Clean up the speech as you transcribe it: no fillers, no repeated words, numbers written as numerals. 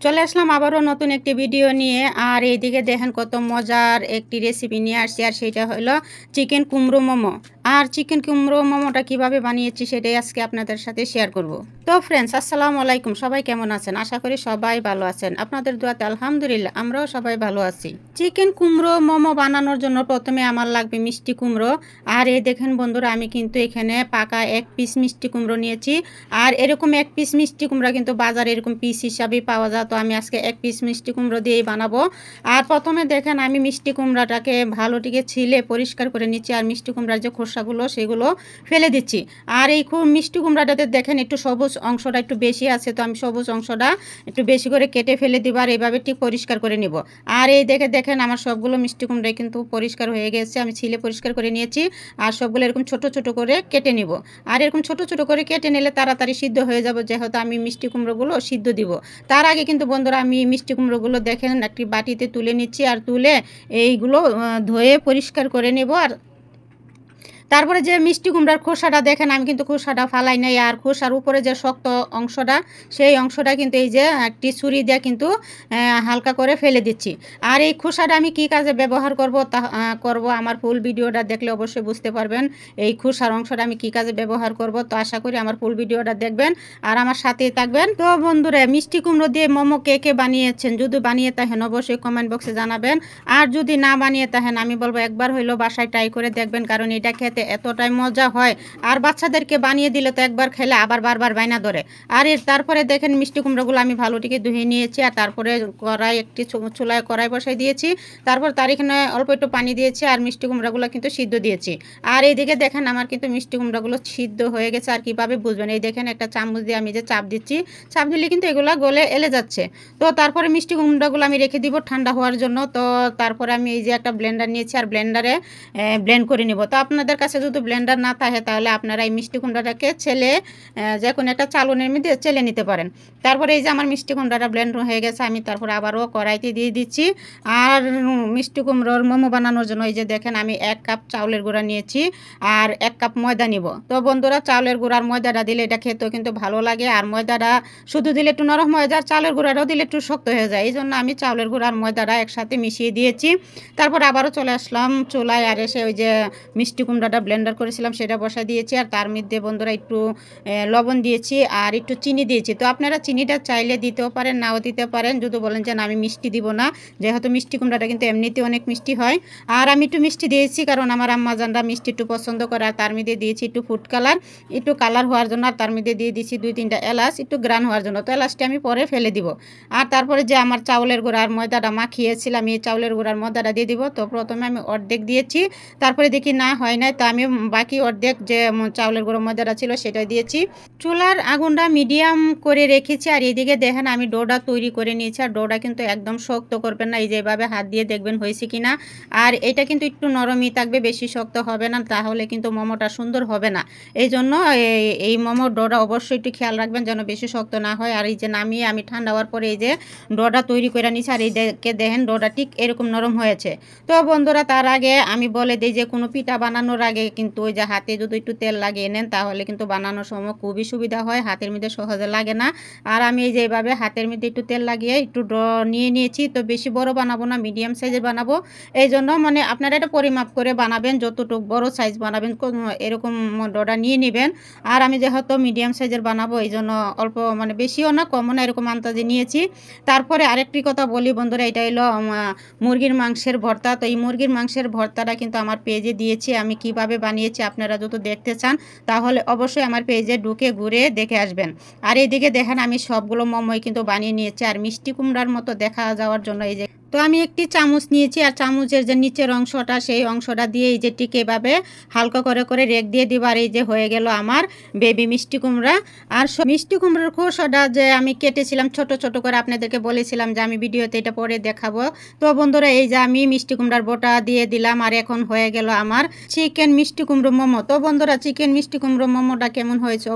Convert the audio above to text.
চলে আসলাম আবারও নতুন একটি ভিডিও নিয়ে। আর এইদিকে দেখেন কত মজার একটি রেসিপি নিয়ে আসছি, আর সেটা হলো চিকেন কুমড়ো মোমো। আর চিকেন কুমড়ো মোমোটা কিভাবে বানিয়েছি সেটাই আজকে আপনাদের সাথে শেয়ার করব। তো ফ্রেন্ডস, আসসালামু আলাইকুম। সবাই কেমন আছেন? আশা করি সবাই ভালো আছেন। আপনাদের দোয়াতে আলহামদুলিল্লাহ আমরাও সবাই ভালো আছি। চিকেন কুমড়ো মোমো বানানোর জন্য প্রথমে আমার লাগবে মিষ্টি কুমড়ো। আর এই দেখেন বন্ধুরা, আমি কিন্তু এখানে পাকা এক পিস মিষ্টি কুমড়ো নিয়েছি। আর এরকম এক পিস মিষ্টি কুমড়া কিন্তু বাজারে এরকম পিস হিসাবেই পাওয়া যায়। তো আমি আজকে এক পিস মিষ্টি কুমড়ো দিয়েই বানাবো। আর প্রথমে দেখেন আমি মিষ্টি কুমড়াটাকে ভালোটিকে ছিলে পরিষ্কার করে নিচ্ছি, আর মিষ্টি কুমড়ার যে খোসাগুলো সেগুলো ফেলে দিচ্ছি। আর এই মিষ্টি কুমড়াটাতে দেখেন একটু সবুজ অংশটা একটু বেশি আছে, তো আমি সবুজ অংশটা একটু বেশি করে কেটে ফেলে দিব, আর এইভাবে ঠিক পরিষ্কার করে নিব। আর এই দেখেন আমার সবগুলো মিষ্টি কুমড়াই কিন্তু পরিষ্কার হয়ে গেছে, আমি ছিলে পরিষ্কার করে নিয়েছি। আর সবগুলো এরকম ছোট ছোট করে কেটে নিব। আর এরকম ছোট ছোট করে কেটে নিলে তাড়াতাড়ি সিদ্ধ হয়ে যাবে, যেহেতু আমি মিষ্টি কুমড়োগুলো সিদ্ধ দিব। তার আগে কিন্তু বন্ধুরা আমি মিষ্টি কুমড়োগুলো দেখেন একটি বাটিতে তুলে নিচ্ছি, আর তুলে এইগুলো ধুয়ে পরিষ্কার করে নেব। আর তারপরে যে মিষ্টি কুমড়ার খোসাটা দেখেন আমি কিন্তু খোসাটা ফালাই নাই, আর খোসার উপরে যে শক্ত অংশটা সেই অংশটা কিন্তু এই যে একটি ছুরি দিয়ে কিন্তু হালকা করে ফেলে দিচ্ছি। আর এই খোসাটা আমি কি কাজে ব্যবহার করব তা করব আমার ফুল ভিডিওটা দেখলে অবশ্যই বুঝতে পারবেন এই খোসার অংশটা আমি কি কাজে ব্যবহার করব। তো আশা করি আমার ফুল ভিডিওটা দেখবেন আর আমার সাথেই থাকবেন। তো বন্ধুরা, মিষ্টি কুমড়ো দিয়ে মোমো কে কে বানিয়েছেন? যদি বানিয়ে থাকেন অবশ্যই কমেন্ট বক্সে জানাবেন। আর যদি না বানিয়ে থাকেন আমি বলবো একবার হইলেও বাসায় ট্রাই করে দেখবেন, কারণ এটা খেতে এতটাই মজা হয়। আর বাচ্চাদেরকে বানিয়ে দিলে তো একবার খেলে আবার বারবার বায়না ধরে। আর তারপরে দেখেন মিষ্টি কুমড়োগুলো আমি ভালোটিকে ধুয়ে নিয়েছি, আর তারপরে কড়াই একটি চুলায় কড়াই বসাই দিয়েছি। তারপর তার এখানে অল্প একটু পানি দিয়েছি, আর মিষ্টি কুমড়োগুলো কিন্তু সিদ্ধ দিয়েছি। আর এইদিকে দেখেন আমার কিন্তু মিষ্টি কুমড়োগুলো সিদ্ধ হয়ে গেছে। আর কীভাবে বুঝবেন? এই দেখেন একটা চামচ দিয়ে আমি যে চাপ দিচ্ছি, চাপ দিলে কিন্তু এগুলো গলে এলে যাচ্ছে। তো তারপরে মিষ্টি কুমড়োগুলো আমি রেখে দিব ঠান্ডা হওয়ার জন্য। তো তারপরে আমি এই যে একটা ব্লেন্ডার নিয়েছি, আর ব্লেন্ডারে ব্লেন্ড করে নিব। তো আপনাদের কাছে যদি ব্লেন্ডার না থাকে তাহলে আপনারা এই মিষ্টি কুমড়াটাকে ছেলে যে কোনো একটা চালনের মধ্যে চেলে নিতে পারেন। তারপরে এই যে আমার মিষ্টি কুমড়াটা ব্লেন্ড হয়ে গেছে, আমি তারপরে আবারও কড়াইতে দিয়ে দিচ্ছি। আর মিষ্টি কুমড়োর মোমো বানানোর জন্য এই যে দেখেন আমি 1 কাপ চাউলের গুঁড়া নিয়েছি, আর 1 কাপ ময়দা নিব। তো বন্ধুরা, চাউলের গুঁড়ার ময়দাটা দিলে এটা খেতেও কিন্তু ভালো লাগে। আর ময়দাটা শুধু দিলে একটু নরম হয়ে যায়, চালের গুঁড়াটাও দিলে একটু শক্ত হয়ে যায়। এই জন্য আমি চাউলের গুঁড়ার ময়দাটা একসাথে মিশিয়ে দিয়েছি। তারপর আবারও চলে আসলাম চুলায়, আর এসে ওই যে মিষ্টি কুমড়াটা ব্লেন্ডার করেছিলাম সেটা বসা দিয়েছি। আর তার মধ্যে বন্ধুরা একটু লবণ দিয়েছি, আর একটু চিনি দিয়েছি। তো আপনারা চিনিটা চাইলে দিতেও পারেন, নাও দিতে পারেন, যদি বলেন যে না আমি মিষ্টি দিব না, যেহেতু মিষ্টি কুমড়াটা কিন্তু এমনিতে অনেক মিষ্টি হয়। আর আমি একটু মিষ্টি দিয়েছি কারণ আমার আম্মাজানরা মিষ্টি একটু পছন্দ করে। আর তার মধ্যে দিয়েছি একটু ফুড কালার, একটু কালার হওয়ার জন্য। আর তার মধ্যে দিয়ে দিয়েছি 2-3টা এলাচ, একটু গ্রান হওয়ার জন্য। তো এলাচটি আমি পরে ফেলে দিব। আর তারপরে যে আমার চাউলের গুঁড়ার ময়দাটা মাখিয়েছিলাম, এই চাউলের গুঁড়ার ময়দাটা দিয়ে দিব। তো প্রথমে আমি অর্ধেক দিয়েছি, তারপরে দেখি না হয় নাই, তো আমি বাকি অর্ধেক যে চাউলের গুঁড়ো ময়দাটা ছিল সেটা দিয়েছি। চুলার আগুনটা মিডিয়াম করে রেখেছি। আর এইদিকে দেখেন আমি ডোটা তৈরি করে নিয়েছি। আর ডোটা কিন্তু একদম শক্ত করবেন না, এই যেভাবে হাত দিয়ে দেখবেন হয়েছে কিনা। আর এটা কিন্তু একটু নরমই থাকবে, বেশি শক্ত হবে না, তাহলে কিন্তু মোমোটা সুন্দর হবে না। এই জন্য এই মোমোর ডোটা অবশ্যই একটু খেয়াল রাখবেন যেন বেশি শক্ত না হয়। আর এই যে নামিয়ে আমি ঠান্ডা হওয়ার পরে এই যে ডোটা তৈরি করে নিয়েছি, আর এই দেখেন ডোটা ঠিক এরকম নরম হয়েছে। তো বন্ধুরা, তার আগে আমি বলে দিই যে কোনো পিঠা বানানোর আগে কিন্তু ওই যে হাতে যদি একটু তেল লাগিয়ে নেন তাহলে কিন্তু বানানোর সময় খুবই সুবিধা হয়, হাতের মধ্যে সহজে লাগে না। আর আমি এই যে এইভাবে হাতের মধ্যে একটু তেল লাগিয়ে একটু নিয়ে নিয়েছি। তো বেশি বড় বানাবো না, মিডিয়াম সাইজের বানাবো। এই জন্য মানে আপনারা এটা পরিমাপ করে বানাবেন, যতটুকু বড় সাইজ বানাবেন এরকম ডোটা নিয়ে নেবেন। আর আমি যেহেতু মিডিয়াম সাইজের বানাবো এই জন্য অল্প মানে বেশিও না কমও না, এরকম আন্দাজে নিয়েছি। তারপরে আরেকটি কথা বলি বন্ধুরা, এটা হলো মুরগির মাংসের ভর্তা। তো এই মুরগির মাংসের ভর্তাটা কিন্তু আমার পেজে দিয়েছি, আমি কিভাবে বানিয়েছি আপনারা যদি দেখতে চান তাহলে অবশ্যই আমার পেজে ঢুকে ঘুরে দেখে আসবেন। আর এইদিকে দেখেন আমি সবগুলো মোমোই কিন্তু বানিয়ে নিয়েছি। আর মিষ্টি কুমড়ার মতো দেখা যাওয়ার জন্য এই যে তো আমি একটি চামচ নিয়েছি, আর চামচের যে নিচের অংশটা সেই অংশটা দিয়ে এই যে ঠিক এভাবে হালকা করে করে রেখ দিয়ে দিব। আর এই যে হয়ে গেল আমার বেবি মিষ্টি কুমড়া। আর মিষ্টি কুমড়ার খোসাটা যে আমি কেটেছিলাম ছোট ছোট করে, আপনাদেরকে বলেছিলাম যে আমি ভিডিওতে এটা পরে দেখাবো। তো বন্ধুরা, এই যে আমি মিষ্টি কুমড়ার বোটা দিয়ে দিলাম, আর এখন হয়ে গেল আমার চিকেন মিষ্টি কুমড়ো মোমো। তো বন্ধুরা, চিকেন মিষ্টি কুমড়ো মোমোটা কেমন হয়েছে